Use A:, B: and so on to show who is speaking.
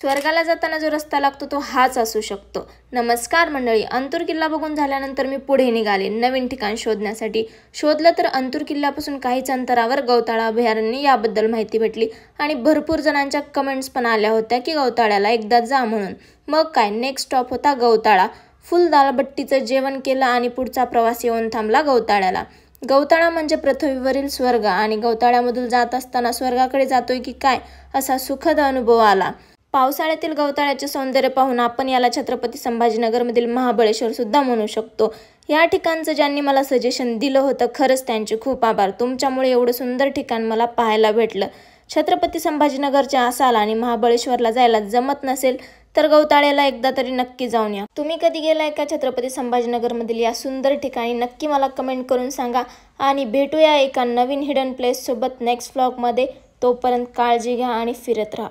A: स्वर्गाला जाताना जो रस्ता लागतो तो हाच असू शकतो। नमस्कार मंडळी, अंतूर किल्ला बघून झाल्यानंतर मी पुढे निघाले नवीन ठिकाण शोधण्यासाठी। शोधलं तर अंतूर किल्ल्यापासून काहीच अंतरावर गौताळा अभयारण्य याबद्दल माहिती भेटली आणि भरपूर जणांच्या कमेंट्स पण आल्या होत्या की गौताळ्याला एकदा जा म्हणून। मग काय, नेक्स्ट स्टॉप होता गौताळा। फुल दालबट्टीचं जेवण केलं आणि पुढचा प्रवास येऊन थांबला गौताळ्याला। गौताळा म्हणजे पृथ्वीवरील स्वर्ग आणि गौताळ्यामधून जात असताना स्वर्गाकडे जातोय की काय असा सुखद अनुभव आला। पावसाळ्यातील गौताळ्याचे सौंदर्य पाहून आपण याला छत्रपती संभाजीनगरमधील महाबळेश्वर सुद्धा म्हणू शकतो। या ठिकाणचं ज्यांनी मला सजेशन दिलं होतं खरंच त्यांचे खूप आभार। तुमच्यामुळे एवढं सुंदर ठिकाण मला पाहायला भेटलं। छत्रपती संभाजीनगरच्या असाल आणि महाबळेश्वरला जायला जमत नसेल तर गौताळ्याला एकदा तरी नक्की जाऊन या। तुम्ही कधी गेलाय का छत्रपती संभाजीनगरमधील या सुंदर ठिकाणी? नक्की मला कमेंट करून सांगा आणि भेटूया एका नवीन हिडन प्लेस सोबत नेक्स्ट व्लॉगमध्ये। तोपर्यंत काळजी घ्या आणि फिरत राहा।